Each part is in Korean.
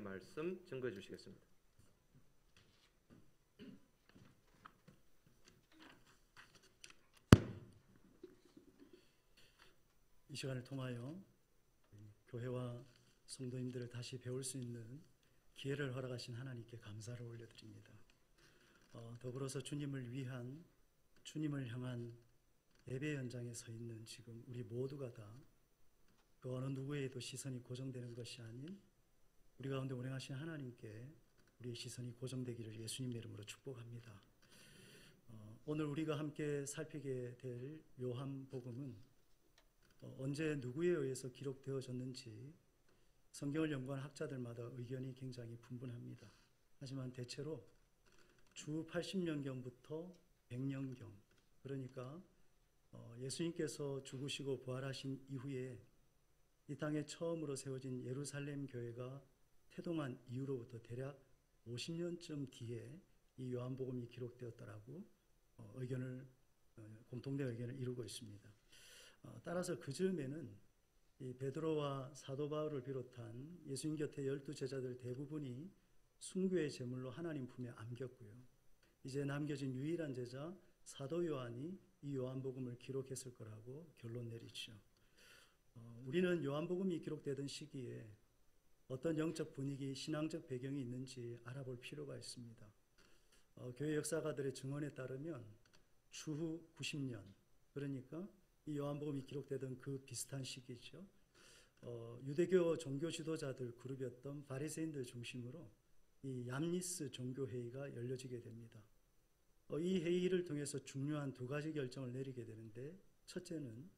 말씀 증거해 주시겠습니다. 이 시간을 통하여 교회와 성도님들을 다시 배울 수 있는 기회를 허락하신 하나님께 감사를 올려드립니다. 더불어서 주님을 위한, 주님을 향한 예배 현장에 서 있는 지금 우리 모두가 다 그 어느 누구에도 시선이 고정되는 것이 아닌 우리 가운데 운행하신 하나님께 우리의 시선이 고정되기를 예수님의 이름으로 축복합니다. 오늘 우리가 함께 살피게 될 요한복음은 언제 누구에 의해서 기록되어졌는지 성경을 연구한 학자들마다 의견이 굉장히 분분합니다. 하지만 대체로 주 80년경부터 100년경, 그러니까 예수님께서 죽으시고 부활하신 이후에 이 땅에 처음으로 세워진 예루살렘 교회가 태동한 이후로부터 대략 50년쯤 뒤에 이 요한복음이 기록되었다라고 공통된 의견을 이루고 있습니다. 따라서 그 즈음에는 이 베드로와 사도 바울을 비롯한 예수님 곁에 12 제자들 대부분이 순교의 제물로 하나님 품에 안겼고요. 이제 남겨진 유일한 제자 사도 요한이 이 요한복음을 기록했을 거라고 결론 내리죠. 우리는 요한복음이 기록되던 시기에 어떤 영적 분위기, 신앙적 배경이 있는지 알아볼 필요가 있습니다. 교회 역사가들의 증언에 따르면 주후 90년, 그러니까 이 요한복음이 기록되던 그 비슷한 시기죠. 유대교 종교 지도자들 그룹이었던 바리새인들 중심으로 이 얌니스 종교회의가 열려지게 됩니다. 이 회의를 통해서 중요한 두 가지 결정을 내리게 되는데, 첫째는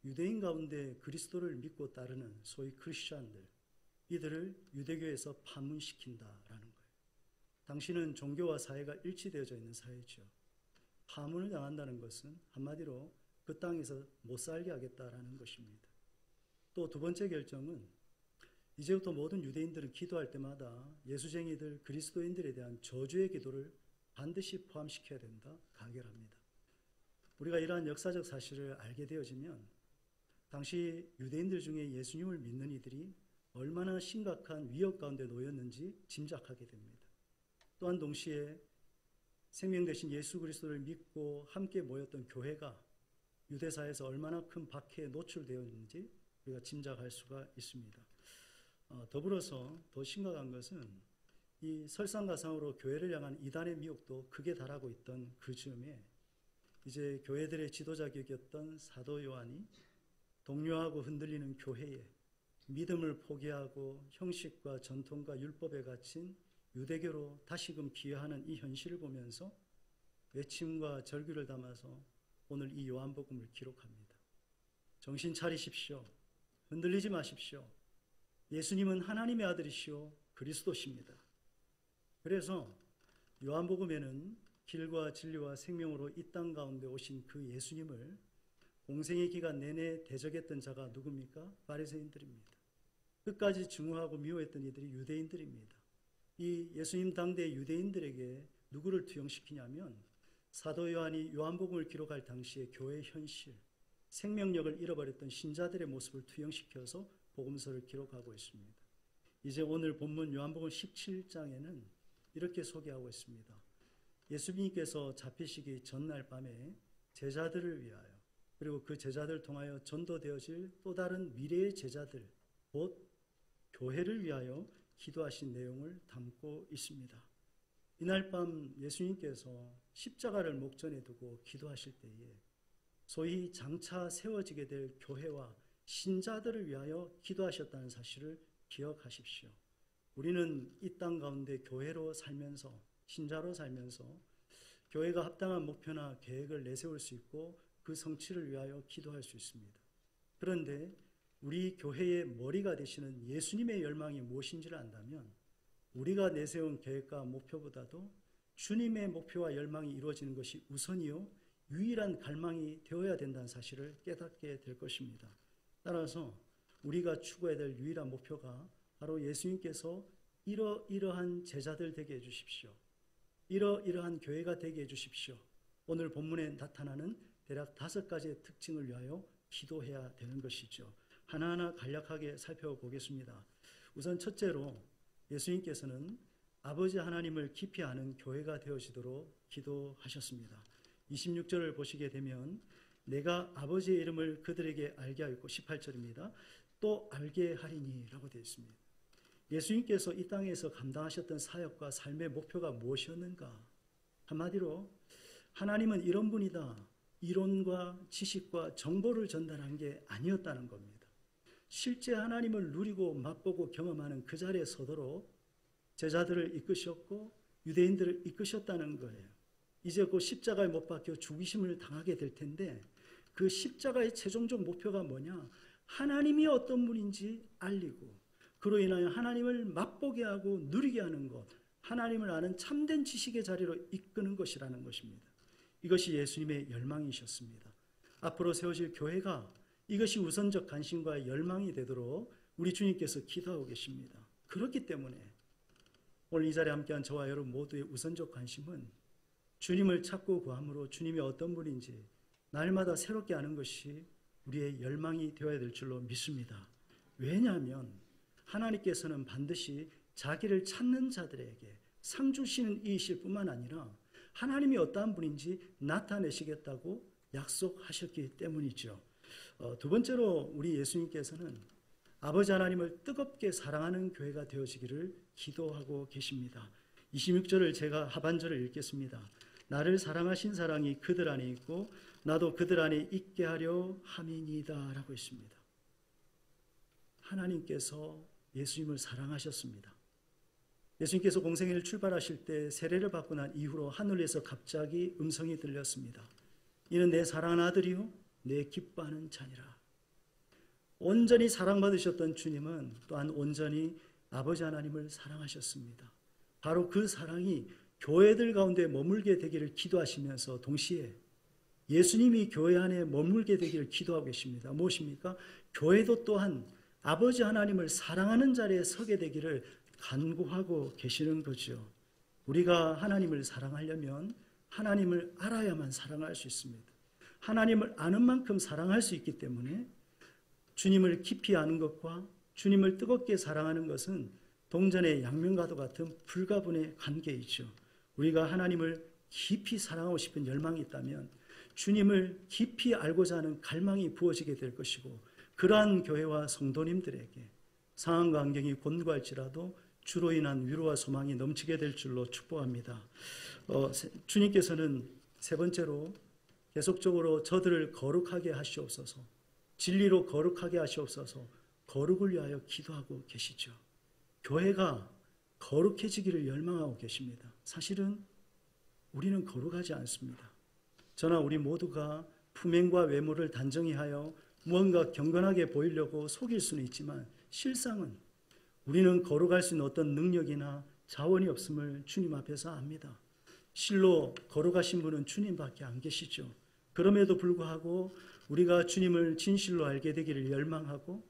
유대인 가운데 그리스도를 믿고 따르는 소위 크리스천들, 이들을 유대교에서 파문시킨다라는 거예요. 당시는 종교와 사회가 일치되어져 있는 사회죠. 파문을 당한다는 것은 한마디로 그 땅에서 못 살게 하겠다라는 것입니다. 또 두 번째 결정은 이제부터 모든 유대인들은 기도할 때마다 예수쟁이들, 그리스도인들에 대한 저주의 기도를 반드시 포함시켜야 된다, 가결합니다. 우리가 이러한 역사적 사실을 알게 되어지면 당시 유대인들 중에 예수님을 믿는 이들이 얼마나 심각한 위협 가운데 놓였는지 짐작하게 됩니다. 또한 동시에 생명 되신 예수 그리스도를 믿고 함께 모였던 교회가 유대사에서 얼마나 큰 박해에 노출되었는지 우리가 짐작할 수가 있습니다. 더불어서 더 심각한 것은 이 설상가상으로 교회를 향한 이단의 미혹도 크게 달하고 있던 그 즈음에 이제 교회들의 지도자격이었던 사도 요한이 동요하고 흔들리는 교회에 믿음을 포기하고 형식과 전통과 율법에 갇힌 유대교로 다시금 기여하는 이 현실을 보면서 외침과 절규를 담아서 오늘 이 요한복음을 기록합니다. 정신 차리십시오. 흔들리지 마십시오. 예수님은 하나님의 아들이시오 그리스도십니다. 그래서 요한복음에는 길과 진리와 생명으로 이 땅 가운데 오신 그 예수님을 공생의 기간 내내 대적했던 자가 누굽니까? 바리새인들입니다. 끝까지 증오하고 미워했던 이들이 유대인들입니다. 이 예수님 당대 유대인들에게 누구를 투영시키냐면 사도 요한이 요한복음을 기록할 당시에 교회의 현실, 생명력을 잃어버렸던 신자들의 모습을 투영시켜서 복음서를 기록하고 있습니다. 이제 오늘 본문 요한복음 17장에는 이렇게 소개하고 있습니다. 예수님께서 잡히시기 전날 밤에 제자들을 위하여, 그리고 그 제자들을 통하여 전도되어질 또 다른 미래의 제자들, 곧 교회를 위하여 기도하신 내용을 담고 있습니다. 이날 밤 예수님께서 십자가를 목전에 두고 기도하실 때에 소위 장차 세워지게 될 교회와 신자들을 위하여 기도하셨다는 사실을 기억하십시오. 우리는 이 땅 가운데 교회로 살면서, 신자로 살면서 교회가 합당한 목표나 계획을 내세울 수 있고 그 성취를 위하여 기도할 수 있습니다. 그런데 우리 교회의 머리가 되시는 예수님의 열망이 무엇인지를 안다면 우리가 내세운 계획과 목표보다도 주님의 목표와 열망이 이루어지는 것이 우선이요 유일한 갈망이 되어야 된다는 사실을 깨닫게 될 것입니다. 따라서 우리가 추구해야 될 유일한 목표가 바로 예수님께서 이러이러한 제자들 되게 해주십시오. 이러이러한 교회가 되게 해주십시오. 오늘 본문에 나타나는 대략 5가지의 특징을 위하여 기도해야 되는 것이죠. 하나하나 간략하게 살펴보겠습니다. 우선 첫째로 예수님께서는 아버지 하나님을 깊이 아는 교회가 되어지도록 기도하셨습니다. 26절을 보시게 되면 내가 아버지의 이름을 그들에게 알게 하였고 18절입니다. 또 알게 하리니 라고 되어 있습니다. 예수님께서 이 땅에서 감당하셨던 사역과 삶의 목표가 무엇이었는가? 한마디로 하나님은 이런 분이다. 이론과 지식과 정보를 전달한 게 아니었다는 겁니다. 실제 하나님을 누리고 맛보고 경험하는 그 자리에 서도록 제자들을 이끄셨고 유대인들을 이끄셨다는 거예요. 이제 곧 십자가에 못 박혀 죽이심을 당하게 될 텐데 그 십자가의 최종적 목표가 뭐냐? 하나님이 어떤 분인지 알리고 그로 인하여 하나님을 맛보게 하고 누리게 하는 것, 하나님을 아는 참된 지식의 자리로 이끄는 것이라는 것입니다. 이것이 예수님의 열망이셨습니다. 앞으로 세워질 교회가 이것이 우선적 관심과 열망이 되도록 우리 주님께서 기도하고 계십니다. 그렇기 때문에 오늘 이 자리에 함께한 저와 여러분 모두의 우선적 관심은 주님을 찾고 구함으로 주님이 어떤 분인지 날마다 새롭게 아는 것이 우리의 열망이 되어야 될 줄로 믿습니다. 왜냐하면 하나님께서는 반드시 자기를 찾는 자들에게 상 주시는 이이실 뿐만 아니라 하나님이 어떠한 분인지 나타내시겠다고 약속하셨기 때문이죠. 두 번째로 우리 예수님께서는 아버지 하나님을 뜨겁게 사랑하는 교회가 되어지기를 기도하고 계십니다. 26절을 제가 하반절을 읽겠습니다. 나를 사랑하신 사랑이 그들 안에 있고 나도 그들 안에 있게 하려 함이니이다 라고 했습니다. 하나님께서 예수님을 사랑하셨습니다. 예수님께서 공생애를 출발하실 때 세례를 받고 난 이후로 하늘에서 갑자기 음성이 들렸습니다. 이는 내 사랑하는 아들이요 내 기뻐하는 자니라. 온전히 사랑받으셨던 주님은 또한 온전히 아버지 하나님을 사랑하셨습니다. 바로 그 사랑이 교회들 가운데 머물게 되기를 기도하시면서 동시에 예수님이 교회 안에 머물게 되기를 기도하고 계십니다. 무엇입니까? 교회도 또한 아버지 하나님을 사랑하는 자리에 서게 되기를 간구하고 계시는 거죠. 우리가 하나님을 사랑하려면 하나님을 알아야만 사랑할 수 있습니다. 하나님을 아는 만큼 사랑할 수 있기 때문에 주님을 깊이 아는 것과 주님을 뜨겁게 사랑하는 것은 동전의 양면과도 같은 불가분의 관계이죠. 우리가 하나님을 깊이 사랑하고 싶은 열망이 있다면 주님을 깊이 알고자 하는 갈망이 부어지게 될 것이고 그러한 교회와 성도님들에게 상황과 환경이 곤고할지라도 주로 인한 위로와 소망이 넘치게 될 줄로 축복합니다. 주님께서는 세 번째로 계속적으로 저들을 거룩하게 하시옵소서, 진리로 거룩하게 하시옵소서, 거룩을 위하여 기도하고 계시죠. 교회가 거룩해지기를 열망하고 계십니다. 사실은 우리는 거룩하지 않습니다. 저나 우리 모두가 품행과 외모를 단정히 하여 무언가 경건하게 보이려고 속일 수는 있지만 실상은 우리는 거룩할 수 있는 어떤 능력이나 자원이 없음을 주님 앞에서 압니다. 실로 거룩하신 분은 주님밖에 안 계시죠. 그럼에도 불구하고 우리가 주님을 진실로 알게 되기를 열망하고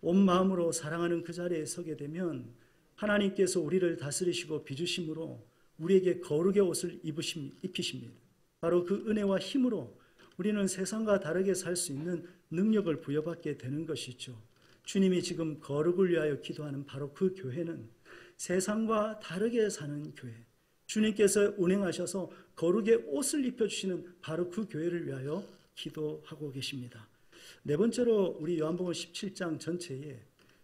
온 마음으로 사랑하는 그 자리에 서게 되면 하나님께서 우리를 다스리시고 빚으심으로 우리에게 거룩의 옷을 입히십니다. 바로 그 은혜와 힘으로 우리는 세상과 다르게 살 수 있는 능력을 부여받게 되는 것이죠. 주님이 지금 거룩을 위하여 기도하는 바로 그 교회는 세상과 다르게 사는 교회, 주님께서 운행하셔서 거룩의 옷을 입혀주시는 바로 그 교회를 위하여 기도하고 계십니다. 네 번째로 우리 요한복음 17장 전체에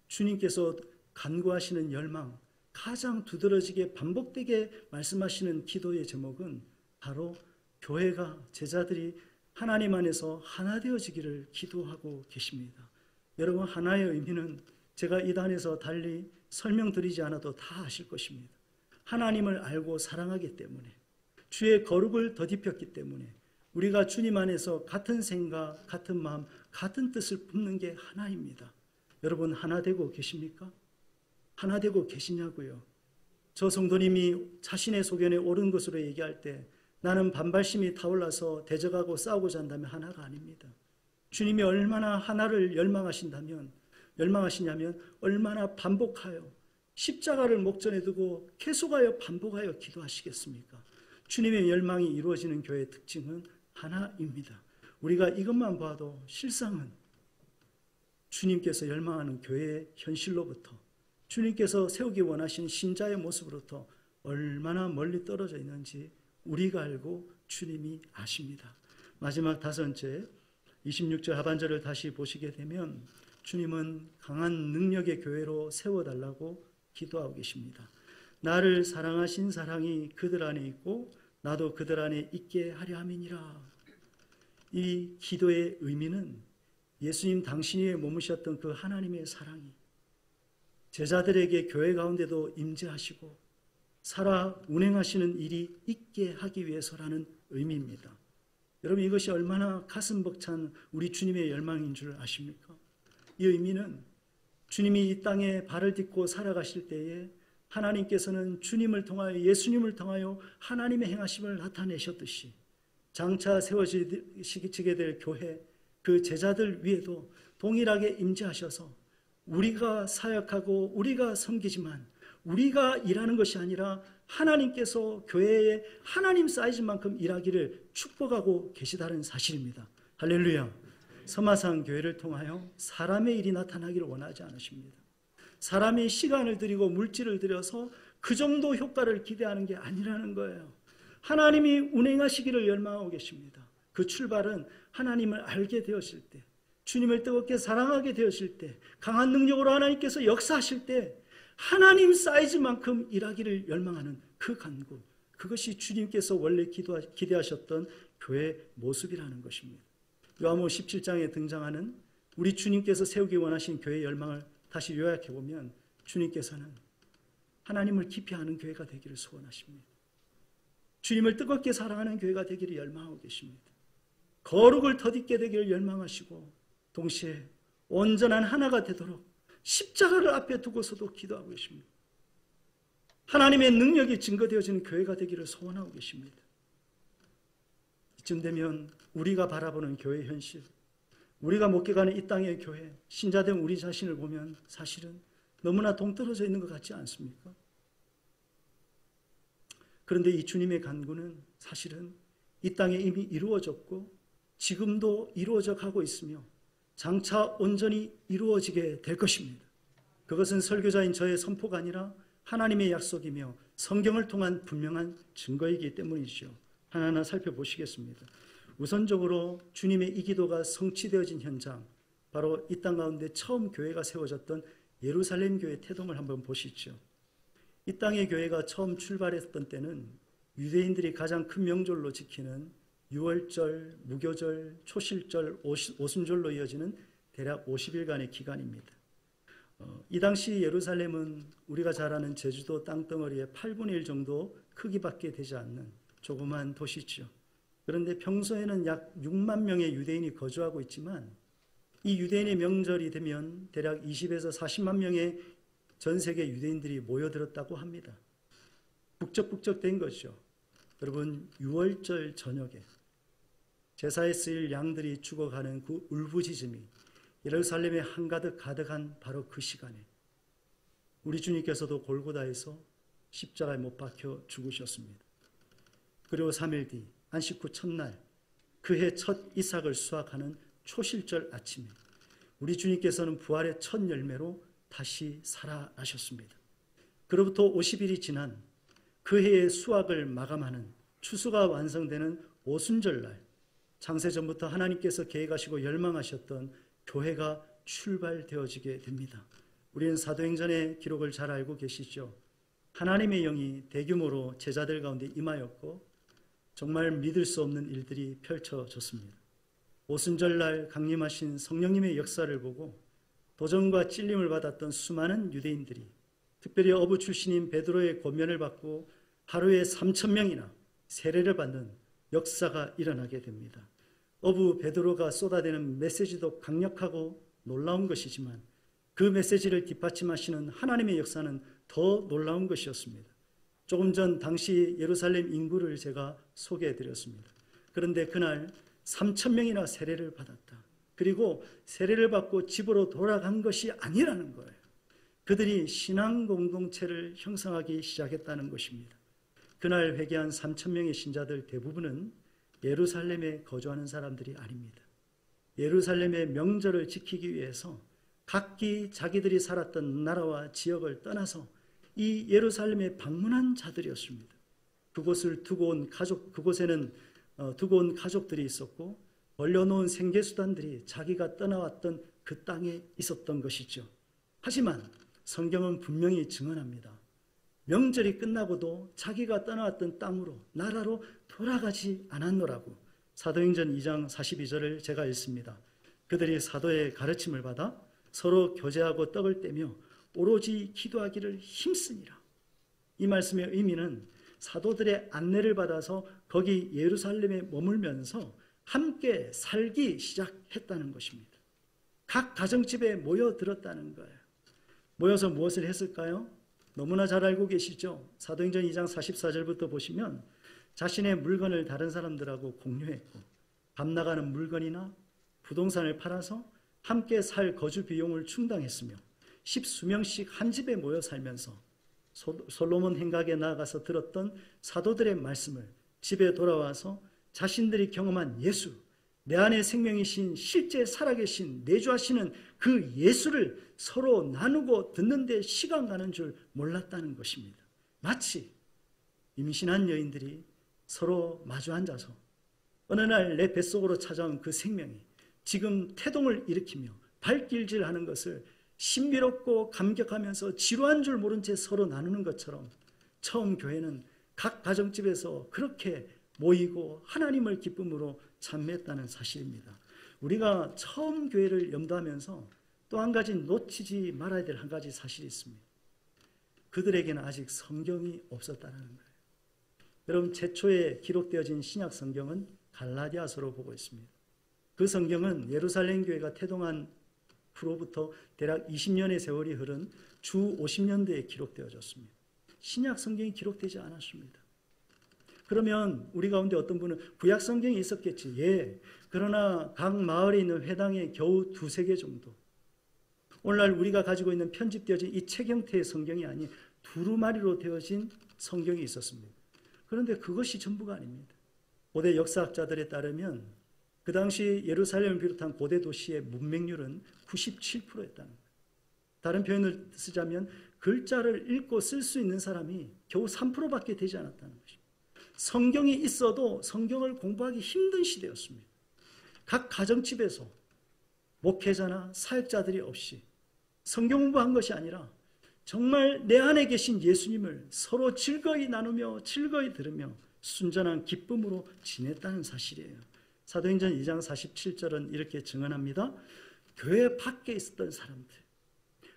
주님께서 간구하시는 열망, 가장 두드러지게 반복되게 말씀하시는 기도의 제목은 바로 교회가, 제자들이 하나님 안에서 하나 되어지기를 기도하고 계십니다. 여러분, 하나의 의미는 제가 이 단에서 달리 설명드리지 않아도 다 아실 것입니다. 하나님을 알고 사랑하기 때문에, 주의 거룩을 덧입혔기 때문에 우리가 주님 안에서 같은 생각, 같은 마음, 같은 뜻을 품는 게 하나입니다. 여러분, 하나 되고 계십니까? 하나 되고 계시냐고요? 저 성도님이 자신의 소견에 옳은 것으로 얘기할 때 나는 반발심이 타올라서 대적하고 싸우고자 한다면 하나가 아닙니다. 주님이 얼마나 하나를 열망하시냐면 얼마나 반복하여 십자가를 목전에 두고 계속하여 반복하여 기도하시겠습니까? 주님의 열망이 이루어지는 교회의 특징은 하나입니다. 우리가 이것만 봐도 실상은 주님께서 열망하는 교회의 현실로부터, 주님께서 세우기 원하신 신자의 모습으로부터 얼마나 멀리 떨어져 있는지 우리가 알고 주님이 아십니다. 마지막 다섯째, 26절 하반절을 다시 보시게 되면 주님은 강한 능력의 교회로 세워달라고 기도하고 계십니다. 나를 사랑하신 사랑이 그들 안에 있고 나도 그들 안에 있게 하려 함이니라. 이 기도의 의미는 예수님 당신이 머무셨던 그 하나님의 사랑이 제자들에게 교회 가운데도 임재하시고 살아 운행하시는 일이 있게 하기 위해서라는 의미입니다. 여러분, 이것이 얼마나 가슴 벅찬 우리 주님의 열망인 줄 아십니까? 이 의미는 주님이 이 땅에 발을 딛고 살아가실 때에 하나님께서는 주님을 통하여, 예수님을 통하여 하나님의 행하심을 나타내셨듯이 장차 세워지게 될 교회, 그 제자들 위에도 동일하게 임재하셔서 우리가 사역하고 우리가 섬기지만 우리가 일하는 것이 아니라 하나님께서 교회에 하나님 사이즈만큼 일하기를 축복하고 계시다는 사실입니다. 할렐루야. 서마산 교회를 통하여 사람의 일이 나타나기를 원하지 않으십니다. 사람이 시간을 들이고 물질을 들여서 그 정도 효과를 기대하는 게 아니라는 거예요. 하나님이 운행하시기를 열망하고 계십니다. 그 출발은 하나님을 알게 되었을 때, 주님을 뜨겁게 사랑하게 되었을 때, 강한 능력으로 하나님께서 역사하실 때 하나님 사이즈만큼 일하기를 열망하는 그 간구, 그것이 주님께서 원래 기대하셨던 교회의 모습이라는 것입니다. 요한복음 17장에 등장하는 우리 주님께서 세우기 원하신 교회의 열망을 다시 요약해보면 주님께서는 하나님을 깊이 아는 교회가 되기를 소원하십니다. 주님을 뜨겁게 사랑하는 교회가 되기를 열망하고 계십니다. 거룩을 덧입게 되기를 열망하시고 동시에 온전한 하나가 되도록 십자가를 앞에 두고서도 기도하고 계십니다. 하나님의 능력이 증거되어지는 교회가 되기를 소원하고 계십니다. 이쯤 되면 우리가 바라보는 교회 현실, 우리가 목회가는 이 땅의 교회, 신자된 우리 자신을 보면 사실은 너무나 동떨어져 있는 것 같지 않습니까? 그런데 이 주님의 간구는 사실은 이 땅에 이미 이루어졌고 지금도 이루어져 가고 있으며 장차 온전히 이루어지게 될 것입니다. 그것은 설교자인 저의 선포가 아니라 하나님의 약속이며 성경을 통한 분명한 증거이기 때문이죠. 하나하나 살펴보시겠습니다. 우선적으로 주님의 이 기도가 성취되어진 현장, 바로 이 땅 가운데 처음 교회가 세워졌던 예루살렘 교회 태동을 한번 보시죠. 이 땅의 교회가 처음 출발했던 때는 유대인들이 가장 큰 명절로 지키는 유월절, 무교절, 초실절, 오순절로 이어지는 대략 50일간의 기간입니다. 이 당시 예루살렘은 우리가 잘 아는 제주도 땅덩어리의 8분의 1 정도 크기밖에 되지 않는 조그만 도시죠. 그런데 평소에는 약 6만 명의 유대인이 거주하고 있지만 이 유대인의 명절이 되면 대략 20에서 40만 명의 전 세계 유대인들이 모여들었다고 합니다. 북적북적된 거죠. 여러분, 유월절 저녁에 제사에 쓰일 양들이 죽어가는 그 울부짖음이 예루살렘에 한가득 가득한 바로 그 시간에 우리 주님께서도 골고다에서 십자가에 못 박혀 죽으셨습니다. 그리고 3일 뒤 안식 후 첫날 그해 첫 이삭을 수확하는 초실절 아침에 우리 주님께서는 부활의 첫 열매로 다시 살아나셨습니다. 그로부터 50일이 지난 그 해의 수확을 마감하는 추수가 완성되는 오순절날, 창세전부터 하나님께서 계획하시고 열망하셨던 교회가 출발되어지게 됩니다. 우리는 사도행전의 기록을 잘 알고 계시죠. 하나님의 영이 대규모로 제자들 가운데 임하였고 정말 믿을 수 없는 일들이 펼쳐졌습니다. 오순절날 강림하신 성령님의 역사를 보고 도전과 찔림을 받았던 수많은 유대인들이 특별히 어부 출신인 베드로의 권면을 받고 하루에 3,000명이나 세례를 받는 역사가 일어나게 됩니다. 어부 베드로가 쏟아내는 메시지도 강력하고 놀라운 것이지만 그 메시지를 뒷받침하시는 하나님의 역사는 더 놀라운 것이었습니다. 조금 전 당시 예루살렘 인구를 제가 소개해드렸습니다. 그런데 그날 3,000명이나 세례를 받았다. 그리고 세례를 받고 집으로 돌아간 것이 아니라는 거예요. 그들이 신앙 공동체를 형성하기 시작했다는 것입니다. 그날 회개한 3,000명의 신자들 대부분은 예루살렘에 거주하는 사람들이 아닙니다. 예루살렘의 명절을 지키기 위해서 각기 자기들이 살았던 나라와 지역을 떠나서 이 예루살렘에 방문한 자들이었습니다. 그곳에는 두고 온 가족들이 있었고 벌려놓은 생계수단들이 자기가 떠나왔던 그 땅에 있었던 것이죠. 하지만 성경은 분명히 증언합니다. 명절이 끝나고도 자기가 떠나왔던 땅으로, 나라로 돌아가지 않았노라고. 사도행전 2장 42절을 제가 읽습니다. 그들이 사도의 가르침을 받아 서로 교제하고 떡을 떼며 오로지 기도하기를 힘쓰니라. 이 말씀의 의미는 사도들의 안내를 받아서 거기 예루살렘에 머물면서 함께 살기 시작했다는 것입니다. 각 가정집에 모여들었다는 거예요. 모여서 무엇을 했을까요? 너무나 잘 알고 계시죠? 사도행전 2장 44절부터 보시면 자신의 물건을 다른 사람들하고 공유했고 밥 나가는 물건이나 부동산을 팔아서 함께 살 거주 비용을 충당했으며 10수명씩 한 집에 모여 살면서 솔로몬 행각에 나아가서 들었던 사도들의 말씀을 집에 돌아와서 자신들이 경험한 예수, 내 안에 생명이신 실제 살아계신 내주하시는 그 예수를 서로 나누고 듣는데 시간 가는 줄 몰랐다는 것입니다. 마치 임신한 여인들이 서로 마주 앉아서 어느 날 내 뱃속으로 찾아온 그 생명이 지금 태동을 일으키며 발길질하는 것을 신비롭고 감격하면서 지루한 줄 모른 채 서로 나누는 것처럼 처음 교회는 각 가정집에서 그렇게 모이고 하나님을 기쁨으로 참매했다는 사실입니다. 우리가 처음 교회를 염두하면서 또 한 가지 놓치지 말아야 될 한 가지 사실이 있습니다. 그들에게는 아직 성경이 없었다는 거예요. 여러분, 최초에 기록되어진 신약 성경은 갈라디아서로 보고 있습니다. 그 성경은 예루살렘 교회가 태동한 후로부터 대략 20년의 세월이 흐른 주 50년대에 기록되어졌습니다. 신약 성경이 기록되지 않았습니다. 그러면 우리 가운데 어떤 분은 구약 성경이 있었겠지. 예. 그러나 각 마을에 있는 회당에 겨우 2-3개 정도. 오늘날 우리가 가지고 있는 편집되어진 이 책 형태의 성경이 아닌 두루마리로 되어진 성경이 있었습니다. 그런데 그것이 전부가 아닙니다. 고대 역사학자들에 따르면 그 당시 예루살렘을 비롯한 고대 도시의 문맹률은 97%였다는 거예요. 다른 표현을 쓰자면 글자를 읽고 쓸 수 있는 사람이 겨우 3%밖에 되지 않았다는 것입니다. 성경이 있어도 성경을 공부하기 힘든 시대였습니다. 각 가정집에서 목회자나 사역자들이 없이 성경 공부한 것이 아니라 정말 내 안에 계신 예수님을 서로 즐거이 나누며 즐거이 들으며 순전한 기쁨으로 지냈다는 사실이에요. 사도행전 2장 47절은 이렇게 증언합니다. 교회 밖에 있었던 사람들,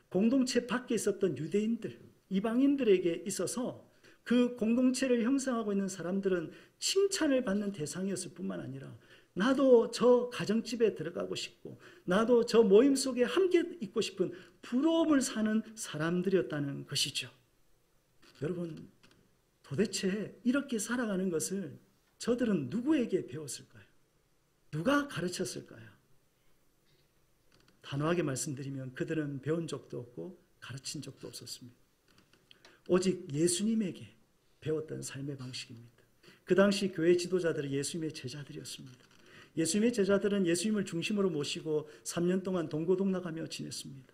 공동체 밖에 있었던 유대인들, 이방인들에게 있어서 그 공동체를 형성하고 있는 사람들은 칭찬을 받는 대상이었을 뿐만 아니라 나도 저 가정집에 들어가고 싶고 나도 저 모임 속에 함께 있고 싶은 부러움을 사는 사람들이었다는 것이죠. 여러분, 도대체 이렇게 살아가는 것을 저들은 누구에게 배웠을까요? 누가 가르쳤을까요? 단호하게 말씀드리면 그들은 배운 적도 없고 가르친 적도 없었습니다. 오직 예수님에게 배웠던 삶의 방식입니다. 그 당시 교회 지도자들은 예수님의 제자들이었습니다. 예수님의 제자들은 예수님을 중심으로 모시고 3년 동안 동고동락하며 지냈습니다.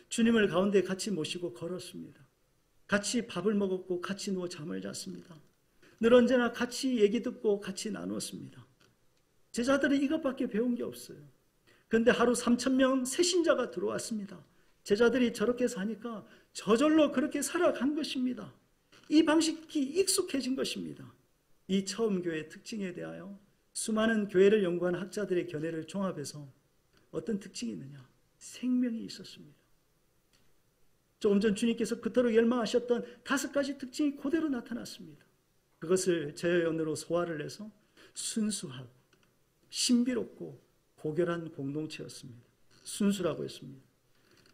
주님을 가운데 같이 모시고 걸었습니다. 같이 밥을 먹었고 같이 누워 잠을 잤습니다. 늘 언제나 같이 얘기 듣고 같이 나누었습니다. 제자들은 이것밖에 배운 게 없어요. 그런데 하루 3,000명 새신자가 들어왔습니다. 제자들이 저렇게 사니까 저절로 그렇게 살아간 것입니다. 이 방식이 익숙해진 것입니다. 이 처음 교회의 특징에 대하여 수많은 교회를 연구한 학자들의 견해를 종합해서 어떤 특징이 있느냐? 생명이 있었습니다. 조금 전 주님께서 그토록 열망하셨던 5가지 특징이 그대로 나타났습니다. 그것을 제 언어로 소화를 해서 순수하고 신비롭고 고결한 공동체였습니다. 순수라고 했습니다.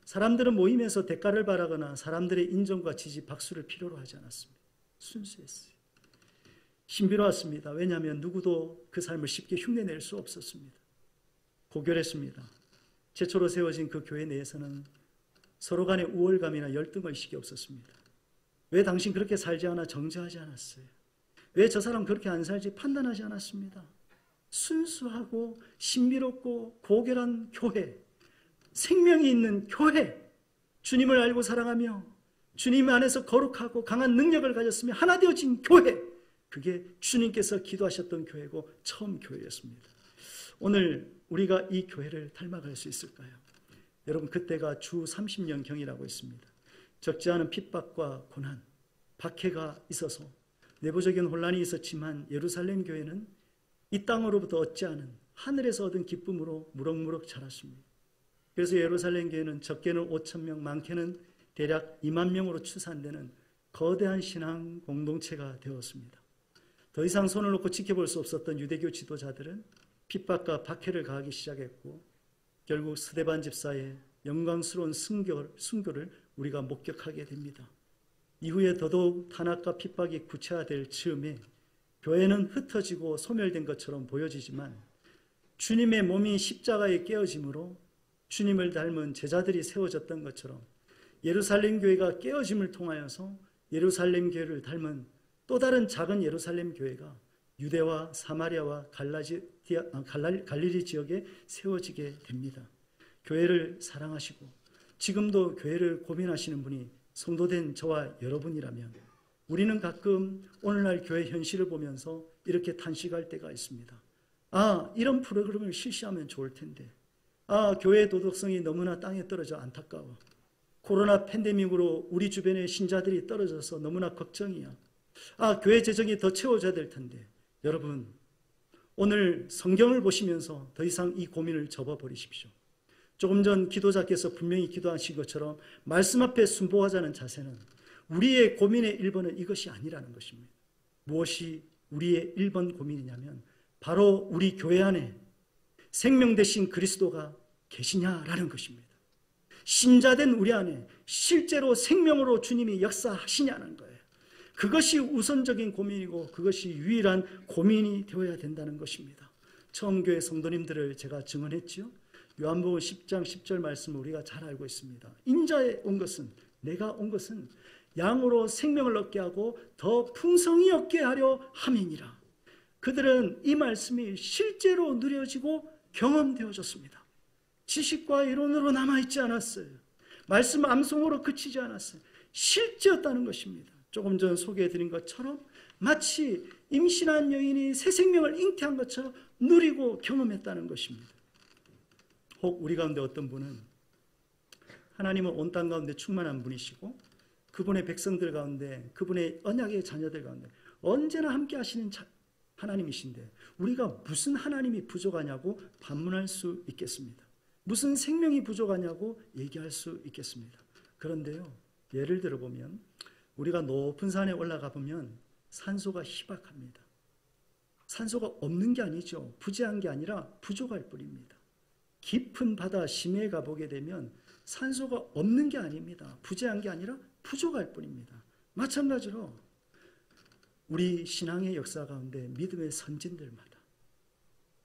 사람들은 모이면서 대가를 바라거나 사람들의 인정과 지지, 박수를 필요로 하지 않았습니다. 순수했어요. 신비로웠습니다. 왜냐하면 누구도 그 삶을 쉽게 흉내낼 수 없었습니다. 고결했습니다. 최초로 세워진 그 교회 내에서는 서로 간의 우월감이나 열등의식이 없었습니다. 왜 당신 그렇게 살지 않아 정죄하지 않았어요? 왜 저 사람 그렇게 안 살지 판단하지 않았습니다. 순수하고 신비롭고 고결한 교회, 생명이 있는 교회, 주님을 알고 사랑하며 주님 안에서 거룩하고 강한 능력을 가졌으며 하나 되어진 교회, 그게 주님께서 기도하셨던 교회고 처음 교회였습니다. 오늘 우리가 이 교회를 닮아갈 수 있을까요? 여러분, 그때가 주 30년경이라고 있습니다. 적지 않은 핍박과 고난, 박해가 있어서 내부적인 혼란이 있었지만 예루살렘 교회는 이 땅으로부터 얻지 않은 하늘에서 얻은 기쁨으로 무럭무럭 자랐습니다. 그래서 예루살렘 교회는 적게는 5,000명, 많게는 대략 2만 명으로 추산되는 거대한 신앙 공동체가 되었습니다. 더 이상 손을 놓고 지켜볼 수 없었던 유대교 지도자들은 핍박과 박해를 가하기 시작했고 결국 스데반 집사의 영광스러운 순교를 우리가 목격하게 됩니다. 이후에 더더욱 탄압과 핍박이 구체화될 즈음에 교회는 흩어지고 소멸된 것처럼 보여지지만 주님의 몸이 십자가에 깨어짐으로 주님을 닮은 제자들이 세워졌던 것처럼 예루살렘 교회가 깨어짐을 통하여서 예루살렘 교회를 닮은 또 다른 작은 예루살렘 교회가 유대와 사마리아와 갈릴리 지역에 세워지게 됩니다. 교회를 사랑하시고 지금도 교회를 고민하시는 분이 성도된 저와 여러분이라면 우리는 가끔 오늘날 교회 현실을 보면서 이렇게 탄식할 때가 있습니다. 이런 프로그램을 실시하면 좋을 텐데, 교회의 도덕성이 너무나 땅에 떨어져 안타까워. 코로나 팬데믹으로 우리 주변의 신자들이 떨어져서 너무나 걱정이야. 교회 재정이 더 채워져야 될 텐데. 여러분, 오늘 성경을 보시면서 더 이상 이 고민을 접어버리십시오. 조금 전 기도자께서 분명히 기도하신 것처럼 말씀 앞에 순복하자는 자세는 우리의 고민의 1번은 이것이 아니라는 것입니다. 무엇이 우리의 1번 고민이냐면 바로 우리 교회 안에 생명 되신 그리스도가 계시냐라는 것입니다. 신자된 우리 안에 실제로 생명으로 주님이 역사하시냐는 거예요. 그것이 우선적인 고민이고 그것이 유일한 고민이 되어야 된다는 것입니다. 처음 교회 성도님들을 제가 증언했지요. 요한복음 10장 10절 말씀을 우리가 잘 알고 있습니다. 인자에 온 것은, 내가 온 것은 양으로 생명을 얻게 하고 더 풍성히 얻게 하려 함이니라. 그들은 이 말씀이 실제로 누려지고 경험되어졌습니다. 지식과 이론으로 남아있지 않았어요. 말씀 암송으로 그치지 않았어요. 실제였다는 것입니다. 조금 전 소개해드린 것처럼 마치 임신한 여인이 새 생명을 잉태한 것처럼 누리고 경험했다는 것입니다. 혹 우리 가운데 어떤 분은 하나님은 온 땅 가운데 충만한 분이시고 그분의 백성들 가운데, 그분의 언약의 자녀들 가운데 언제나 함께 하시는 하나님이신데 우리가 무슨 하나님이 부족하냐고 반문할 수 있겠습니다. 무슨 생명이 부족하냐고 얘기할 수 있겠습니다. 그런데요, 예를 들어보면 우리가 높은 산에 올라가 보면 산소가 희박합니다. 산소가 없는 게 아니죠. 부재한 게 아니라 부족할 뿐입니다. 깊은 바다 심해에 가보게 되면 산소가 없는 게 아닙니다. 부재한 게 아니라 부족할 뿐입니다. 마찬가지로 우리 신앙의 역사 가운데 믿음의 선진들마다,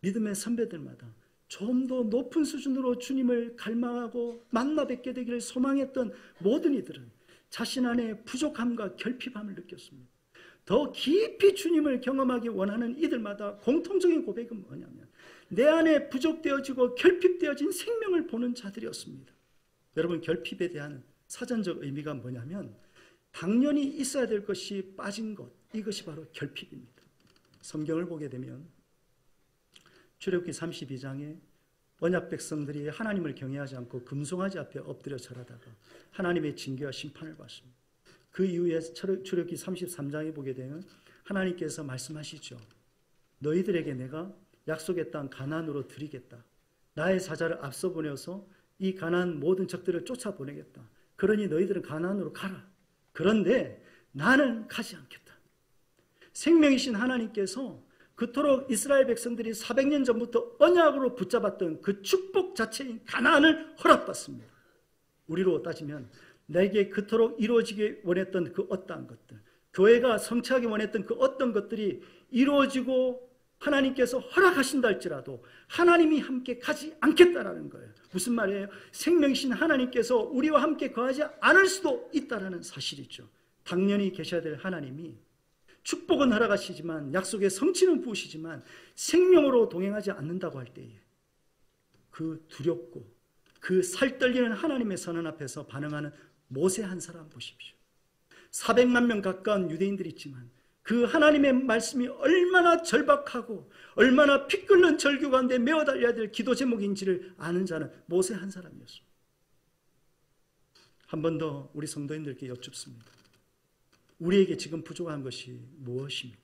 믿음의 선배들마다 좀 더 높은 수준으로 주님을 갈망하고 만나 뵙게 되기를 소망했던 모든 이들은 자신 안에 부족함과 결핍함을 느꼈습니다. 더 깊이 주님을 경험하기 원하는 이들마다 공통적인 고백은 뭐냐면 내 안에 부족되어지고 결핍되어진 생명을 보는 자들이었습니다. 여러분, 결핍에 대한 사전적 의미가 뭐냐면 당연히 있어야 될 것이 빠진 것, 이것이 바로 결핍입니다. 성경을 보게 되면 출애굽기 32장에 언약 백성들이 하나님을 경외하지 않고 금송아지 앞에 엎드려 절하다가 하나님의 징계와 심판을 받습니다. 그 이후에 출애굽기 33장에 보게 되면 하나님께서 말씀하시죠. 너희들에게 내가 약속의 땅 가나안으로 드리겠다. 나의 사자를 앞서 보내어서 이 가나안 모든 적들을 쫓아보내겠다. 그러니 너희들은 가나안으로 가라. 그런데 나는 가지 않겠다. 생명이신 하나님께서 그토록 이스라엘 백성들이 400년 전부터 언약으로 붙잡았던 그 축복 자체인 가나안을 허락받습니다. 우리로 따지면 내게 그토록 이루어지기 원했던 그 어떠한 것들, 교회가 성취하기 원했던 그 어떤 것들이 이루어지고 하나님께서 허락하신다 할지라도 하나님이 함께 가지 않겠다라는 거예요. 무슨 말이에요? 생명이신 하나님께서 우리와 함께 거하지 않을 수도 있다라는 사실이죠. 당연히 계셔야 될 하나님이 축복은 허락하시지만 약속의 성취는 부으시지만 생명으로 동행하지 않는다고 할 때에 그 두렵고 그 살떨리는 하나님의 선언 앞에서 반응하는 모세 한 사람 보십시오. 400만 명 가까운 유대인들이 있지만 그 하나님의 말씀이 얼마나 절박하고 얼마나 피 끓는 절규 가운데 메어 달려야 될 기도 제목인지를 아는 자는 모세 한 사람이었습니다. 한 번 더 우리 성도님들께 여쭙습니다. 우리에게 지금 부족한 것이 무엇입니까?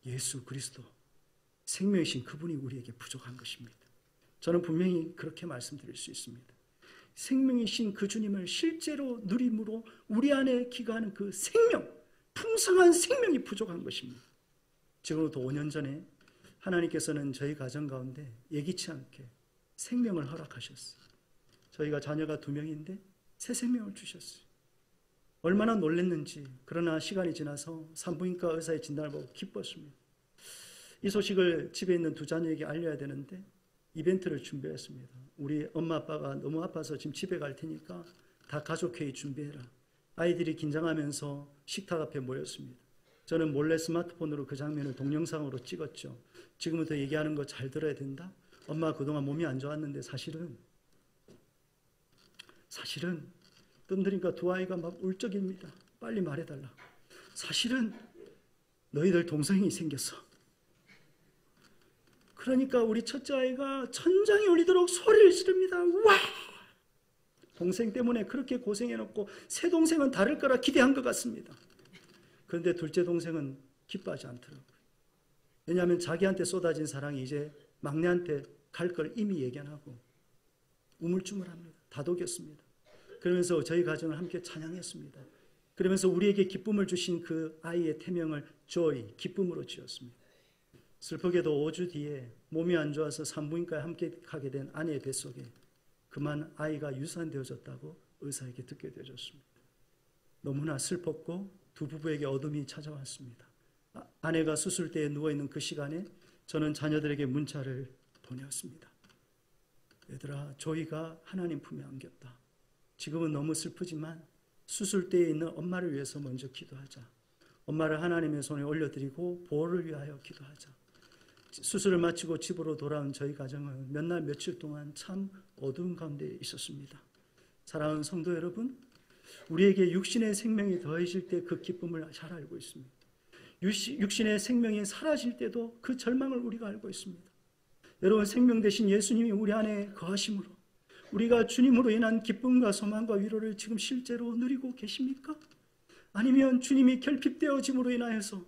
예수 그리스도 생명이신 그분이 우리에게 부족한 것입니다. 저는 분명히 그렇게 말씀드릴 수 있습니다. 생명이신 그 주님을 실제로 누림으로 우리 안에 기거하는 그 생명, 풍성한 생명이 부족한 것입니다. 지금부터 5년 전에 하나님께서는 저희 가정 가운데 예기치 않게 생명을 허락하셨어요. 저희가 자녀가 2명인데 새 생명을 주셨어요. 얼마나 놀랐는지. 그러나 시간이 지나서 산부인과 의사의 진단을 보고 기뻤습니다. 이 소식을 집에 있는 2 자녀에게 알려야 되는데 이벤트를 준비했습니다. 우리 엄마 아빠가 너무 아파서 지금 집에 갈 테니까 다 가족회의 준비해라. 아이들이 긴장하면서 식탁 앞에 모였습니다. 저는 몰래 스마트폰으로 그 장면을 동영상으로 찍었죠. 지금부터 얘기하는 거 잘 들어야 된다. 엄마 그동안 몸이 안 좋았는데 사실은 뜸들이니까 2 아이가 막 울적입니다. 빨리 말해달라. 사실은 너희들 동생이 생겼어. 그러니까 우리 첫째 아이가 천장이 울리도록 소리를 지릅니다. 와! 동생 때문에 그렇게 고생해놓고 새 동생은 다를 거라 기대한 것 같습니다. 그런데 둘째 동생은 기뻐하지 않더라고요. 왜냐하면 자기한테 쏟아진 사랑이 이제 막내한테 갈 걸 이미 예견하고 우물쭈물합니다. 다독였습니다. 그러면서 저희 가정을 함께 찬양했습니다. 그러면서 우리에게 기쁨을 주신 그 아이의 태명을 조이, 기쁨으로 지었습니다. 슬프게도 5주 뒤에 몸이 안 좋아서 산부인과에 함께 가게 된 아내의 뱃속에 그만 아이가 유산되어졌다고 의사에게 듣게 되어졌습니다. 너무나 슬펐고 두 부부에게 어둠이 찾아왔습니다. 아내가 수술대에 누워있는 그 시간에 저는 자녀들에게 문자를 보내었습니다. 얘들아, 조이가 하나님 품에 안겼다. 지금은 너무 슬프지만 수술대에 있는 엄마를 위해서 먼저 기도하자. 엄마를 하나님의 손에 올려드리고 보호를 위하여 기도하자. 수술을 마치고 집으로 돌아온 저희 가정은 몇 날 며칠 동안 참 어두운 가운데 있었습니다. 사랑하는 성도 여러분, 우리에게 육신의 생명이 더해질 때 그 기쁨을 잘 알고 있습니다. 육신의 생명이 사라질 때도 그 절망을 우리가 알고 있습니다. 여러분, 생명 되신 예수님이 우리 안에 거하심으로 우리가 주님으로 인한 기쁨과 소망과 위로를 지금 실제로 누리고 계십니까? 아니면 주님이 결핍되어짐으로 인하여서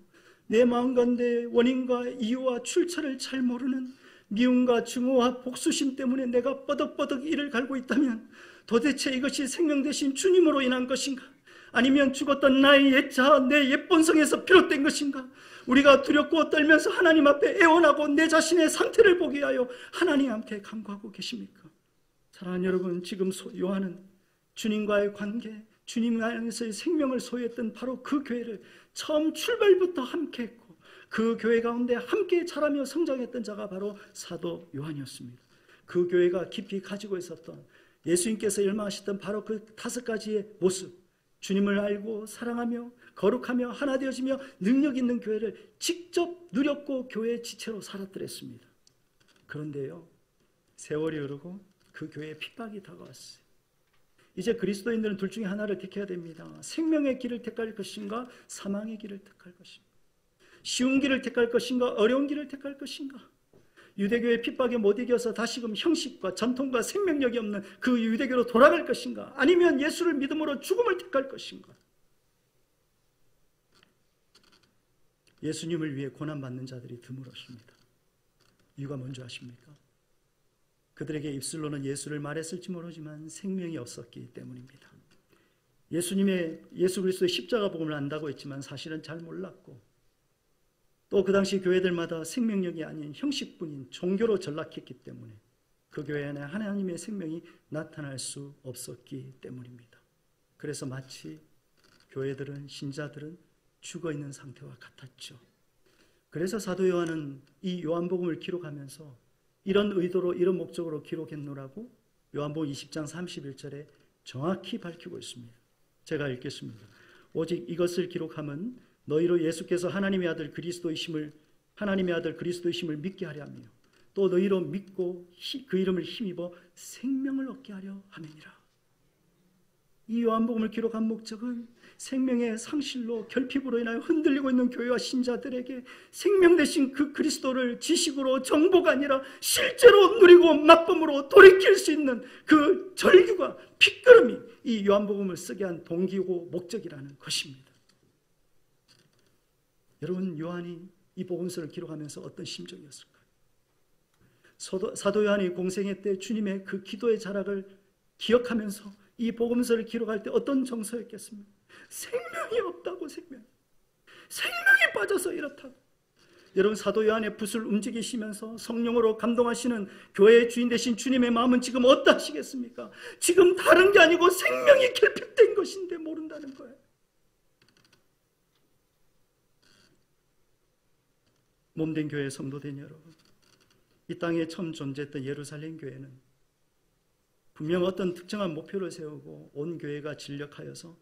내 마음 가운데 원인과 이유와 출처를 잘 모르는 미움과 증오와 복수심 때문에 내가 뻐덕뻐덕 이를 갈고 있다면 도대체 이것이 생명 되신 주님으로 인한 것인가? 아니면 죽었던 나의 옛자, 내 옛본성에서 비롯된 것인가? 우리가 두렵고 떨면서 하나님 앞에 애원하고 내 자신의 상태를 보게 하여 하나님 함께 간구하고 계십니까? 사랑하는 여러분, 지금 요한은 주님과의 관계, 주님 안에서의 생명을 소유했던 바로 그 교회를 처음 출발부터 함께했고 그 교회 가운데 함께 자라며 성장했던 자가 바로 사도 요한이었습니다. 그 교회가 깊이 가지고 있었던 예수님께서 열망하셨던 바로 그 5가지의 모습, 주님을 알고 사랑하며 거룩하며 하나 되어지며 능력 있는 교회를 직접 누렸고 교회의 지체로 살았더랬습니다. 그런데요, 세월이 흐르고 그 교회에 핍박이 다가왔어요. 이제 그리스도인들은 둘 중에 하나를 택해야 됩니다. 생명의 길을 택할 것인가, 사망의 길을 택할 것인가. 쉬운 길을 택할 것인가, 어려운 길을 택할 것인가. 유대교의 핍박에 못 이겨서 다시금 형식과 전통과 생명력이 없는 그 유대교로 돌아갈 것인가, 아니면 예수를 믿음으로 죽음을 택할 것인가. 예수님을 위해 고난받는 자들이 드물었습니다. 이유가 뭔지 아십니까? 그들에게 입술로는 예수를 말했을지 모르지만 생명이 없었기 때문입니다. 예수 그리스도의 십자가 복음을 안다고 했지만 사실은 잘 몰랐고, 또 그 당시 교회들마다 생명력이 아닌 형식뿐인 종교로 전락했기 때문에 그 교회 안에 하나님의 생명이 나타날 수 없었기 때문입니다. 그래서 마치 교회들은, 신자들은 죽어있는 상태와 같았죠. 그래서 사도 요한은 이 요한복음을 기록하면서 이런 의도로, 이런 목적으로 기록했노라고 요한복음 20장 31절에 정확히 밝히고 있습니다. 제가 읽겠습니다. 오직 이것을 기록함은 너희로 예수께서 하나님의 아들 그리스도이심을 믿게 하려 하며 또 너희로 믿고 그 이름을 힘입어 생명을 얻게 하려 함이니라. 이 요한복음을 기록한 목적은 생명의 상실로 결핍으로 인하여 흔들리고 있는 교회와 신자들에게 생명 대신 그 그리스도를 지식으로 정보가 아니라 실제로 누리고 맛봄으로 돌이킬 수 있는 그 절규가 핏걸음이 이 요한복음을 쓰게 한 동기고 목적이라는 것입니다. 여러분, 요한이 이 복음서를 기록하면서 어떤 심정이었을까요? 사도 요한이 공생애 때 주님의 그 기도의 자락을 기억하면서 이 복음서를 기록할 때 어떤 정서였겠습니까? 생명이 없다고. 생명이 빠져서 이렇다고. 여러분, 사도 요한의 붓을 움직이시면서 성령으로 감동하시는 교회의 주인 되신 주님의 마음은 지금 어떠하시겠습니까? 지금 다른 게 아니고 생명이 결핍된 것인데 모른다는 거예요. 몸된 교회 성도된 여러분, 이 땅에 처음 존재했던 예루살렘 교회는 분명 어떤 특정한 목표를 세우고 온 교회가 진력하여서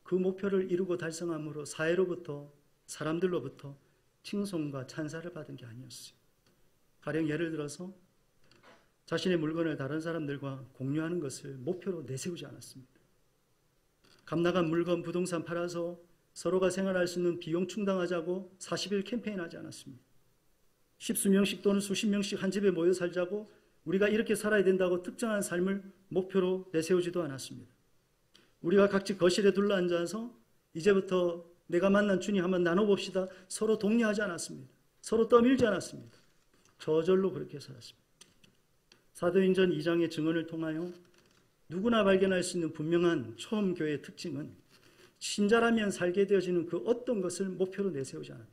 그 목표를 이루고 달성함으로 사회로부터, 사람들로부터 칭송과 찬사를 받은 게 아니었어요. 가령 예를 들어서 자신의 물건을 다른 사람들과 공유하는 것을 목표로 내세우지 않았습니다. 값나간 물건, 부동산 팔아서 서로가 생활할 수 있는 비용 충당하자고 40일 캠페인하지 않았습니다. 십수 명씩 또는 수십 명씩 한 집에 모여 살자고 우리가 이렇게 살아야 된다고 특정한 삶을 목표로 내세우지도 않았습니다. 우리가 각지 거실에 둘러앉아서 이제부터 내가 만난 주님 한번 나눠봅시다. 서로 독려하지 않았습니다. 서로 떠밀지 않았습니다. 저절로 그렇게 살았습니다. 사도행전 2장의 증언을 통하여 누구나 발견할 수 있는 분명한 처음 교회의 특징은 신자라면 살게 되어지는 그 어떤 것을 목표로 내세우지 않았다.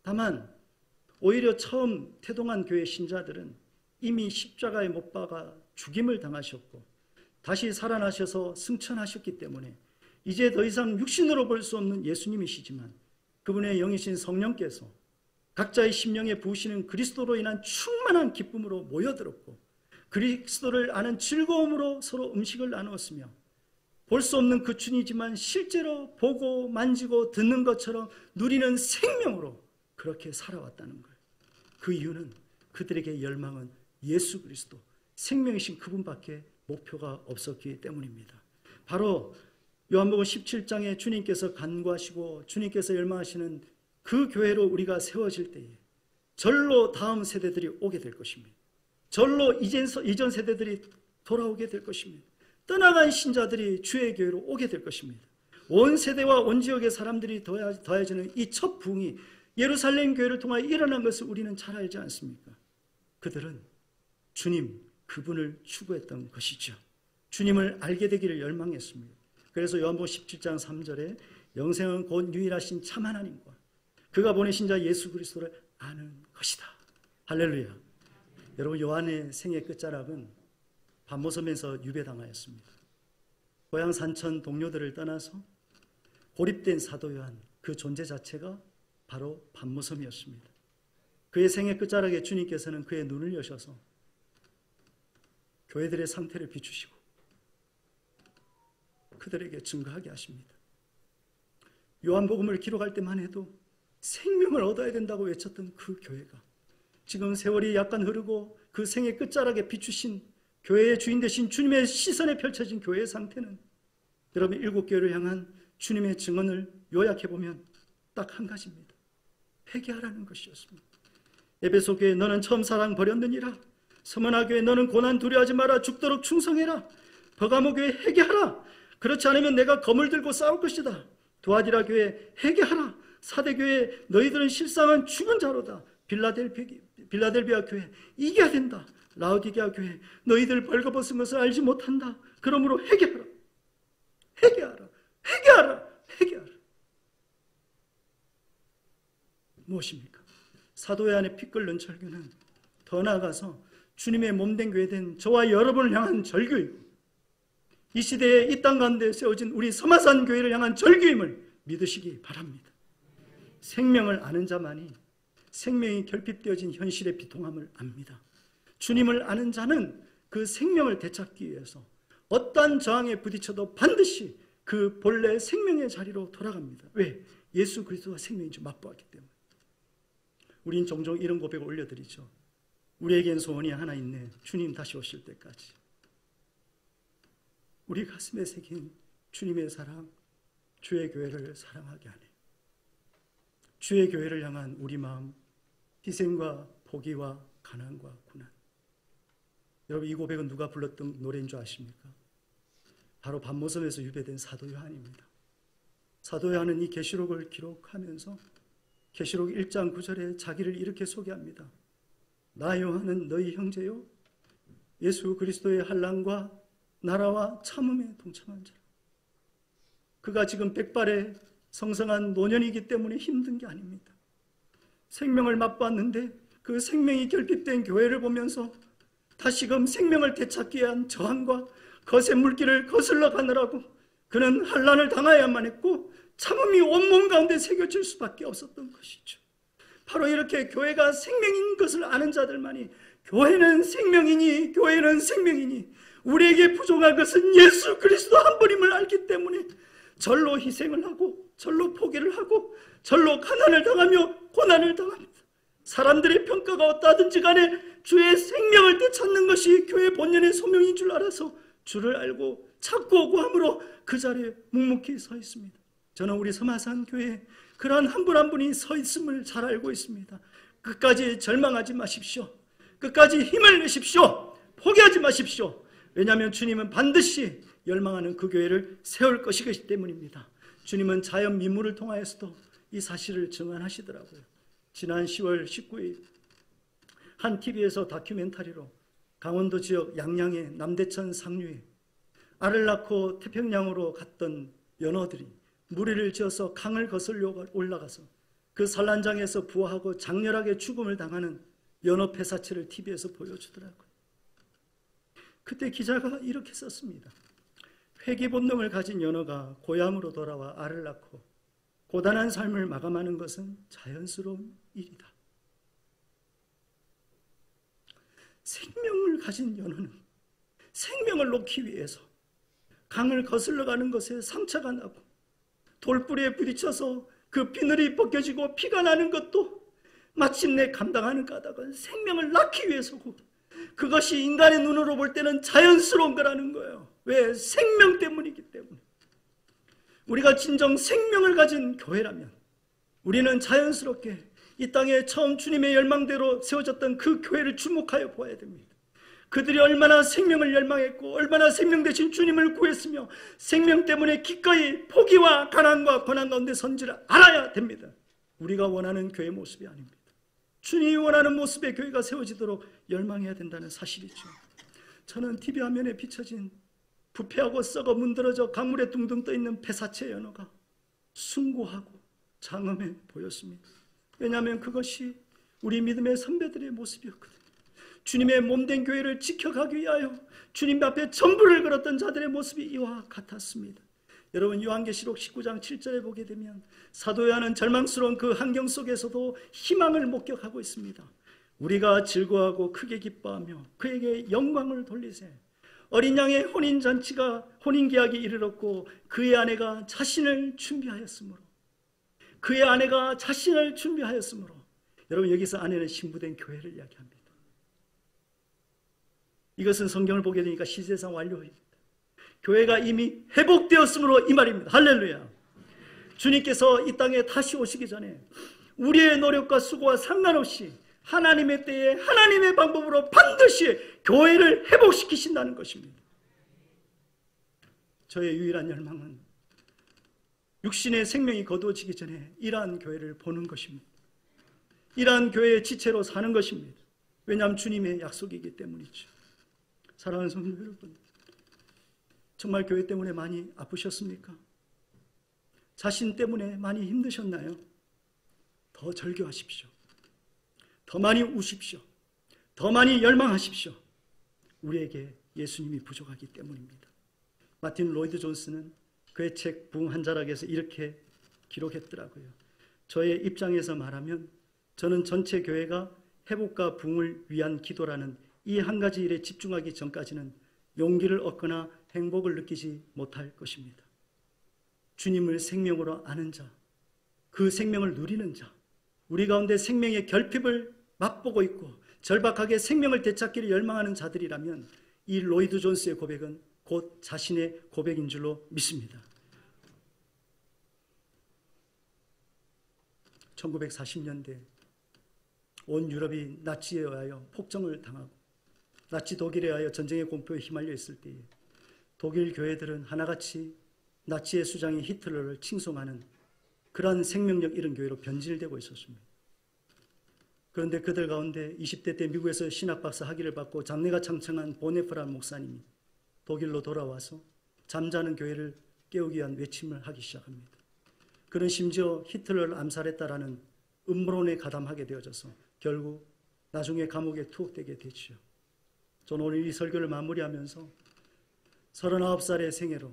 다만 오히려 처음 태동한 교회 신자들은 이미 십자가에 못 박아 죽임을 당하셨고 다시 살아나셔서 승천하셨기 때문에 이제 더 이상 육신으로 볼 수 없는 예수님이시지만 그분의 영이신 성령께서 각자의 심령에 부으시는 그리스도로 인한 충만한 기쁨으로 모여들었고 그리스도를 아는 즐거움으로 서로 음식을 나누었으며 볼 수 없는 그 주이지만 실제로 보고 만지고 듣는 것처럼 누리는 생명으로 그렇게 살아왔다는 거예요. 그 이유는 그들에게 열망은 예수 그리스도, 생명이신 그분밖에 목표가 없었기 때문입니다. 바로 요한복음 17장에 주님께서 간구하시고 주님께서 열망하시는 그 교회로 우리가 세워질 때에 절로 다음 세대들이 오게 될 것입니다. 절로 이전 세대들이 돌아오게 될 것입니다. 떠나간 신자들이 주의 교회로 오게 될 것입니다. 온 세대와 온 지역의 사람들이 더해지는 이 첫 부흥이 예루살렘 교회를 통하여 일어난 것을 우리는 잘 알지 않습니까? 그들은 주님, 그분을 추구했던 것이죠. 주님을 알게 되기를 열망했습니다. 그래서 요한복음 17장 3절에 영생은 곧 유일하신 참 하나님과 그가 보내신 자 예수 그리스도를 아는 것이다. 할렐루야. 여러분, 요한의 생애 끝자락은 반모섬에서 유배당하였습니다. 고향 산천 동료들을 떠나서 고립된 사도 요한, 그 존재 자체가 바로 반모섬이었습니다. 그의 생애 끝자락에 주님께서는 그의 눈을 여셔서 교회들의 상태를 비추시고 그들에게 증거하게 하십니다. 요한복음을 기록할 때만 해도 생명을 얻어야 된다고 외쳤던 그 교회가 지금 세월이 약간 흐르고 그 생애 끝자락에 비추신 교회의 주인 되신 주님의 시선에 펼쳐진 교회의 상태는 여러분, 일곱 교회를 향한 주님의 증언을 요약해보면 딱 한 가지입니다. 회개하라는 것이었습니다. 에베소 교회 너는 처음 사랑 버렸느니라. 서머나 교회 너는 고난 두려워하지 마라. 죽도록 충성해라. 버가모 교회 회개하라. 그렇지 않으면 내가 검을 들고 싸울 것이다. 두아디라 교회 회개하라. 사대 교회 너희들은 실상은 죽은 자로다. 빌라델비아 교회 이겨야 된다. 라오디게아 교회 너희들 벌거벗은 것을 알지 못한다. 그러므로 회개하라. 회개하라. 회개하라. 회개하라. 무엇입니까? 사도 요한의 피 끓는 절규는 더 나아가서 주님의 몸된 교회 된 저와 여러분을 향한 절규이고 이 시대에 이 땅 가운데 세워진 우리 서마산 교회를 향한 절규임을 믿으시기 바랍니다. 생명을 아는 자만이 생명이 결핍되어진 현실의 비통함을 압니다. 주님을 아는 자는 그 생명을 되찾기 위해서 어떠한 저항에 부딪혀도 반드시 그 본래 생명의 자리로 돌아갑니다. 왜? 예수 그리스도가 생명인 줄 맛보았기 때문에. 우린 종종 이런 고백을 올려드리죠. 우리에겐 소원이 하나 있네. 주님 다시 오실 때까지 우리 가슴에 새긴 주님의 사랑, 주의 교회를 사랑하게 하네. 주의 교회를 향한 우리 마음, 희생과 포기와 가난과 고난. 여러분, 이 고백은 누가 불렀던 노래인 줄 아십니까? 바로 밤모섬에서 유배된 사도 요한입니다. 사도 요한은 이 계시록을 기록하면서 계시록 1장 9절에 자기를 이렇게 소개합니다. 나 요한은 너희 형제요 예수 그리스도의 환난과 나라와 참음에 동참한 자라. 그가 지금 백발의 성성한 노년이기 때문에 힘든 게 아닙니다. 생명을 맛보았는데 그 생명이 결핍된 교회를 보면서 다시금 생명을 되찾기 위한 저항과 거센 물길을 거슬러 가느라고 그는 환난을 당하여야만 했고 참음이 온몸 가운데 새겨질 수밖에 없었던 것이죠. 바로 이렇게 교회가 생명인 것을 아는 자들만이 교회는 생명이니 교회는 생명이니 우리에게 부족한 것은 예수 그리스도 한 분임을 알기 때문에 절로 희생을 하고 절로 포기를 하고 절로 가난을 당하며 고난을 당합니다. 사람들의 평가가 어떠하든지 간에 주의 생명을 되찾는 것이 교회 본연의 소명인 줄 알아서 주를 알고 찾고 구함으로 그 자리에 묵묵히 서 있습니다. 저는 우리 서마산 교회에 그러한 한 분 한 분이 서 있음을 잘 알고 있습니다. 끝까지 절망하지 마십시오. 끝까지 힘을 내십시오. 포기하지 마십시오. 왜냐하면 주님은 반드시 열망하는 그 교회를 세울 것이기 때문입니다. 주님은 자연 민물을 통하여서도 이 사실을 증언하시더라고요. 지난 10월 19일 한 TV에서 다큐멘터리로 강원도 지역 양양의 남대천 상류에 알을 낳고 태평양으로 갔던 연어들이 무리를 지어서 강을 거슬려 올라가서 그 산란장에서 부화하고 장렬하게 죽음을 당하는 연어 폐사체를 TV에서 보여주더라고요. 그때 기자가 이렇게 썼습니다. 회귀 본능을 가진 연어가 고향으로 돌아와 알을 낳고 고단한 삶을 마감하는 것은 자연스러운 일이다. 생명을 가진 연어는 생명을 놓기 위해서 강을 거슬러 가는 것에 상처가 나고 돌뿌리에 부딪혀서 그 비늘이 벗겨지고 피가 나는 것도 마침내 감당하는 까닭은 생명을 낳기 위해서고 그것이 인간의 눈으로 볼 때는 자연스러운 거라는 거예요. 왜? 생명 때문이기 때문에. 우리가 진정 생명을 가진 교회라면 우리는 자연스럽게 이 땅에 처음 주님의 열망대로 세워졌던 그 교회를 주목하여 보아야 됩니다. 그들이 얼마나 생명을 열망했고 얼마나 생명 대신 주님을 구했으며 생명 때문에 기꺼이 포기와 가난과 고난 가운데 선지를 알아야 됩니다. 우리가 원하는 교회 모습이 아닙니다. 주님이 원하는 모습의 교회가 세워지도록 열망해야 된다는 사실이죠. 저는 TV 화면에 비춰진 부패하고 썩어 문드러져 강물에 둥둥 떠있는 폐사체 연어가 숭고하고 장엄해 보였습니다. 왜냐하면 그것이 우리 믿음의 선배들의 모습이었거든요. 주님의 몸된 교회를 지켜가기 위하여 주님 앞에 전부를 걸었던 자들의 모습이 이와 같았습니다. 여러분, 요한계시록 19장 7절에 보게 되면 사도 요한은 절망스러운 그 환경 속에서도 희망을 목격하고 있습니다. 우리가 즐거워하고 크게 기뻐하며 그에게 영광을 돌리세. 어린 양의 혼인잔치가 혼인계약에 이르렀고 그의 아내가 자신을 준비하였으므로 여러분, 여기서 아내는 신부된 교회를 이야기합니다. 이것은 성경을 보게 되니까 시제상 완료입니다. 교회가 이미 회복되었으므로 이 말입니다. 할렐루야. 주님께서 이 땅에 다시 오시기 전에 우리의 노력과 수고와 상관없이 하나님의 때에 하나님의 방법으로 반드시 교회를 회복시키신다는 것입니다. 저의 유일한 열망은 육신의 생명이 거두어지기 전에 이러한 교회를 보는 것입니다. 이러한 교회의 지체로 사는 것입니다. 왜냐하면 주님의 약속이기 때문이죠. 사랑하는 성도 여러분, 정말 교회 때문에 많이 아프셨습니까? 자신 때문에 많이 힘드셨나요? 더 절교하십시오. 더 많이 우십시오. 더 많이 열망하십시오. 우리에게 예수님이 부족하기 때문입니다. 마틴 로이드 존스는 그의 책 부흥 한 자락에서 이렇게 기록했더라고요. 저의 입장에서 말하면 저는 전체 교회가 회복과 부흥을 위한 기도라는 이 한 가지 일에 집중하기 전까지는 용기를 얻거나 행복을 느끼지 못할 것입니다. 주님을 생명으로 아는 자, 그 생명을 누리는 자, 우리 가운데 생명의 결핍을 맛보고 있고 절박하게 생명을 되찾기를 열망하는 자들이라면 이 로이드 존스의 고백은 곧 자신의 고백인 줄로 믿습니다. 1940년대 온 유럽이 나치에 의하여 폭정을 당하고 나치 독일에 의하여 전쟁의 공포에 휘말려 있을 때에 독일 교회들은 하나같이 나치의 수장인 히틀러를 칭송하는 그러한 생명력 잃은 교회로 변질되고 있었습니다. 그런데 그들 가운데 20대 때 미국에서 신학박사 학위를 받고 장래가 창창한 보네프란 목사님이 독일로 돌아와서 잠자는 교회를 깨우기 위한 외침을 하기 시작합니다. 그는 심지어 히틀러를 암살했다라는 음모론에 가담하게 되어져서 결국 나중에 감옥에 투옥되게 되지요. 저는 오늘 이 설교를 마무리하면서 39살의 생애로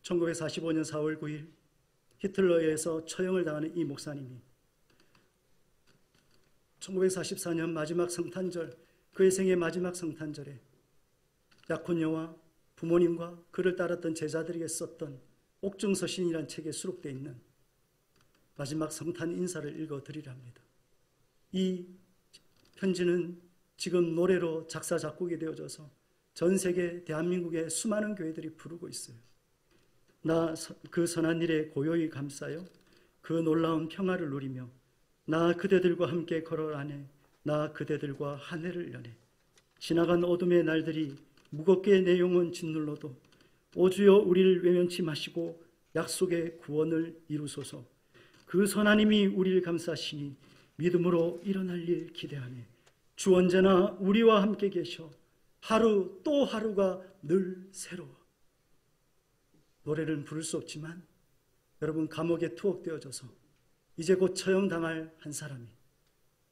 1945년 4월 9일 히틀러에 의해서 처형을 당하는 이 목사님이 1944년 마지막 성탄절, 그의 생애 마지막 성탄절에 약혼녀와 부모님과 그를 따랐던 제자들에게 썼던 옥중서신이라는 책에 수록되어 있는 마지막 성탄 인사를 읽어드리랍니다. 이 편지는 지금 노래로 작사 작곡이 되어져서 전 세계 대한민국의 수많은 교회들이 부르고 있어요. 나 그 선한 일에 고요히 감싸요 그 놀라운 평화를 누리며 나 그대들과 함께 걸어가네 나 그대들과 한 해를 여네 지나간 어둠의 날들이 무겁게 내 영혼 짓눌러도 오 주여 우리를 외면치 마시고 약속의 구원을 이루소서 그 선하님이 우리를 감싸시니 믿음으로 일어날 일 기대하네 주 언제나 우리와 함께 계셔 하루 또 하루가 늘 새로워. 노래를 부를 수 없지만 여러분 감옥에 투옥되어져서 이제 곧 처형당할 한 사람이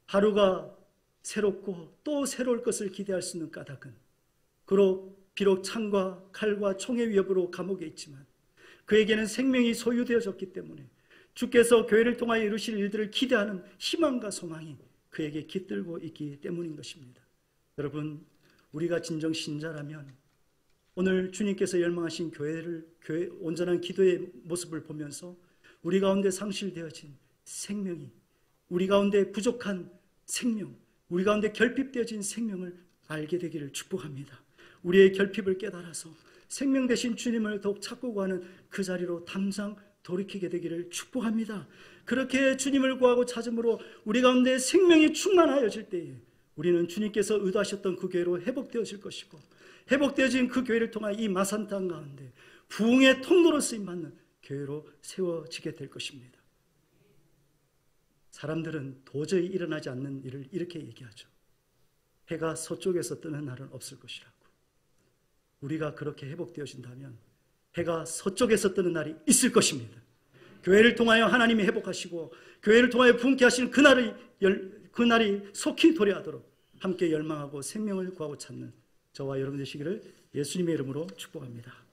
하루가 새롭고 또 새로울 것을 기대할 수 있는 까닭은 그로 비록 창과 칼과 총의 위협으로 감옥에 있지만 그에게는 생명이 소유되어졌기 때문에 주께서 교회를 통하여 이루실 일들을 기대하는 희망과 소망이 그에게 깃들고 있기 때문인 것입니다. 여러분 우리가 진정 신자라면 오늘 주님께서 열망하신 교회 온전한 기도의 모습을 보면서 우리 가운데 상실되어진 생명이 우리 가운데 부족한 생명 우리 가운데 결핍되어진 생명을 알게 되기를 축복합니다. 우리의 결핍을 깨달아서 생명 되신 주님을 더욱 찾고 구하는 그 자리로 당장 돌이키게 되기를 축복합니다. 그렇게 주님을 구하고 찾음으로 우리 가운데 생명이 충만하여질 때에 우리는 주님께서 의도하셨던 그 교회로 회복되어질 것이고 회복되어진 그 교회를 통하여 이 마산 땅 가운데 부흥의 통로로 쓰임받는 교회로 세워지게 될 것입니다. 사람들은 도저히 일어나지 않는 일을 이렇게 얘기하죠. 해가 서쪽에서 뜨는 날은 없을 것이라고. 우리가 그렇게 회복되어진다면 해가 서쪽에서 뜨는 날이 있을 것입니다. 교회를 통하여 하나님이 회복하시고 교회를 통하여 부흥케 하시는 그날이 속히 도래하도록 함께 열망하고 생명을 구하고 찾는 저와 여러분 되시기를 예수님의 이름으로 축복합니다.